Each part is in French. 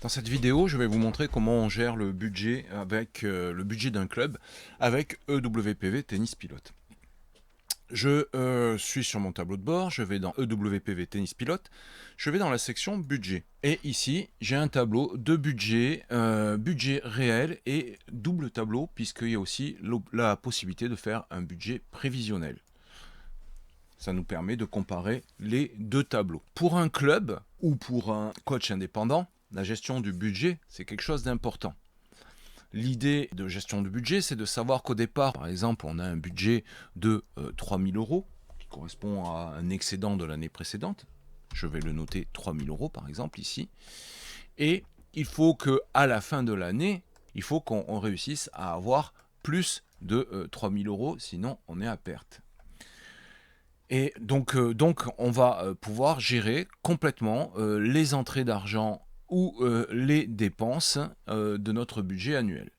Dans cette vidéo, je vais vous montrer comment on gère le budget avec le budget d'un club avec EWPV Tennis Pilote. Je suis sur mon tableau de bord, je vais dans EWPV Tennis Pilote, je vais dans la section budget. Et ici, j'ai un tableau de budget, budget réel et double tableau, puisqu'il y a aussi la possibilité de faire un budget prévisionnel. Ça nous permet de comparer les deux tableaux. Pour un club ou pour un coach indépendant, la gestion du budget, c'est quelque chose d'important. L'idée de gestion du budget, c'est de savoir qu'au départ, par exemple, on a un budget de 3 000 euros, qui correspond à un excédent de l'année précédente. Je vais le noter 3 000 euros, par exemple, ici. Et il faut qu'à la fin de l'année, il faut qu'on réussisse à avoir plus de 3 000 euros, sinon on est à perte. Et donc on va pouvoir gérer complètement les entrées d'argent ou les dépenses de notre budget annuel.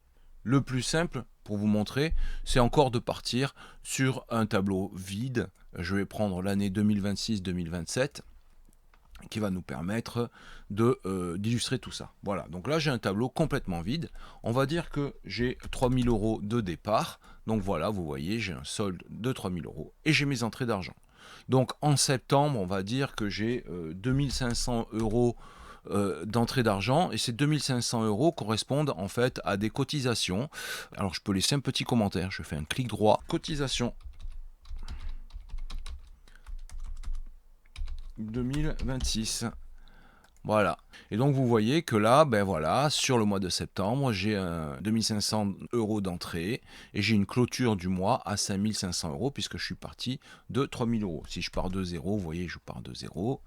Le plus simple pour vous montrer, c'est encore de partir sur un tableau vide. Je vais prendre l'année 2026-2027 qui va nous permettre d'illustrer tout ça. Voilà, donc là j'ai un tableau complètement vide. On va dire que j'ai 3 000 euros de départ. Donc voilà, vous voyez, j'ai un solde de 3 000 euros et j'ai mes entrées d'argent. Donc en septembre, on va dire que j'ai 2 500 euros d'entrée d'argent, et ces 2 500 euros correspondent en fait à des cotisations. Alors je peux laisser un petit commentaire, je fais un clic droit, cotisation 2026. Voilà. Et donc vous voyez que là, ben voilà, sur le mois de septembre, j'ai 2500 euros d'entrée et j'ai une clôture du mois à 5500 euros puisque je suis parti de 3000 euros. Si je pars de zéro, vous voyez, je pars de zéro.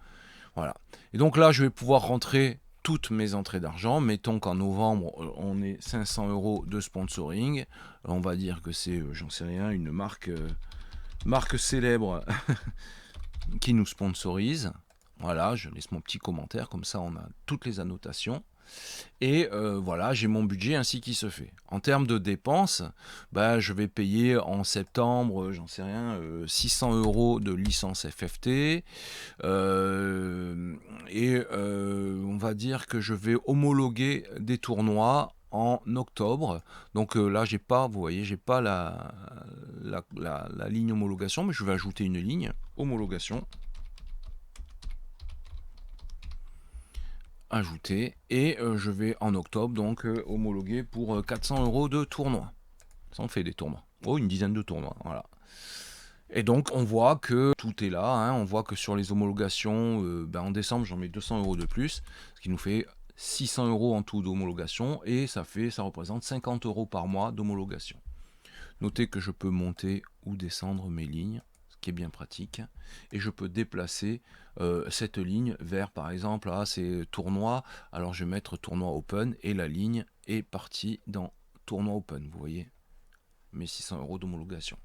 Voilà. Et donc là, je vais pouvoir rentrer toutes mes entrées d'argent. Mettons qu'en novembre, on est 500 euros de sponsoring. On va dire que c'est, j'en sais rien, une marque célèbre qui nous sponsorise. Voilà, je laisse mon petit commentaire, comme ça on a toutes les annotations. Et voilà, j'ai mon budget ainsi qui se fait. En termes de dépenses, bah, je vais payer en septembre, j'en sais rien, 600 euros de licence FFT. On va dire que je vais homologuer des tournois en octobre. Donc là, j'ai pas, vous voyez, j'ai pas la ligne homologation, mais je vais ajouter une ligne homologation. Ajouter, et je vais en octobre donc homologuer pour 400 euros de tournoi. Ça en fait des tournois. Oh, une dizaine de tournois, voilà. Et donc on voit que tout est là, hein. On voit que sur les homologations, en décembre j'en mets 200 euros de plus, ce qui nous fait 600 euros en tout d'homologation, et ça représente 50 euros par mois d'homologation. Notez que je peux monter ou descendre mes lignes, ce qui est bien pratique, et je peux déplacer cette ligne vers, par exemple, là c'est tournoi, alors je vais mettre tournoi open, et la ligne est partie dans tournoi open, vous voyez, mes 600 euros d'homologation.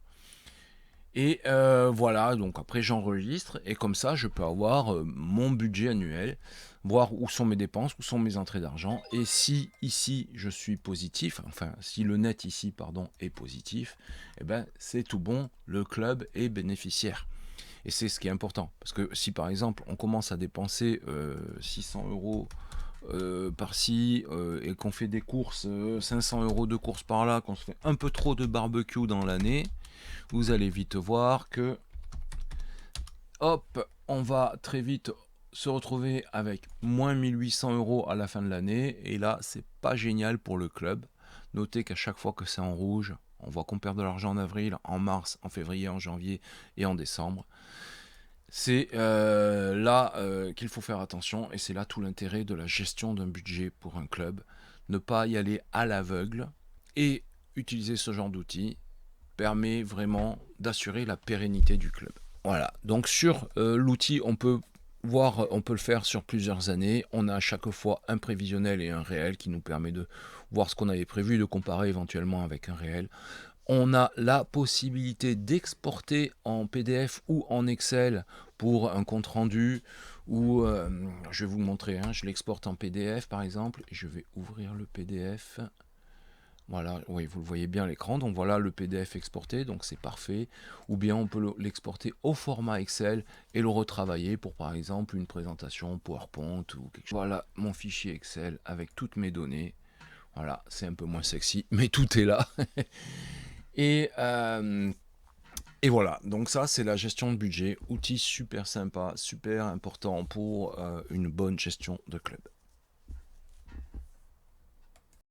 Et voilà, donc après j'enregistre, et comme ça je peux avoir mon budget annuel, voir où sont mes dépenses, où sont mes entrées d'argent, et si ici je suis positif, enfin si le net ici pardon est positif, eh ben c'est tout bon, le club est bénéficiaire. Et c'est ce qui est important, parce que si par exemple on commence à dépenser 600 euros par-ci et qu'on fait des courses, 500 euros de courses par là, qu'on se fait un peu trop de barbecue dans l'année, vous allez vite voir que hop, on va très vite se retrouver avec moins 1800 euros à la fin de l'année, et là c'est pas génial pour le club. Notez qu'à chaque fois que c'est en rouge, on voit qu'on perd de l'argent en avril, en mars, en février, en janvier et en décembre. C'est là qu'il faut faire attention, et c'est là tout l'intérêt de la gestion d'un budget pour un club. Ne pas y aller à l'aveugle, et utiliser ce genre d'outils permet vraiment d'assurer la pérennité du club. Voilà, donc sur l'outil, on peut le faire sur plusieurs années. On a à chaque fois un prévisionnel et un réel qui nous permet de voir ce qu'on avait prévu, de comparer éventuellement avec un réel. On a la possibilité d'exporter en PDF ou en Excel pour un compte rendu, ou je vais vous le montrer, hein, je l'exporte en PDF par exemple, et je vais ouvrir le PDF. Voilà, oui, vous le voyez bien à l'écran. Donc voilà le PDF exporté, donc c'est parfait. Ou bien on peut l'exporter au format Excel et le retravailler pour par exemple une présentation PowerPoint ou quelque chose. Voilà mon fichier Excel avec toutes mes données. Voilà, c'est un peu moins sexy, mais tout est là. et, euh, et voilà, donc ça c'est la gestion de budget, outil super sympa, super important pour une bonne gestion de club.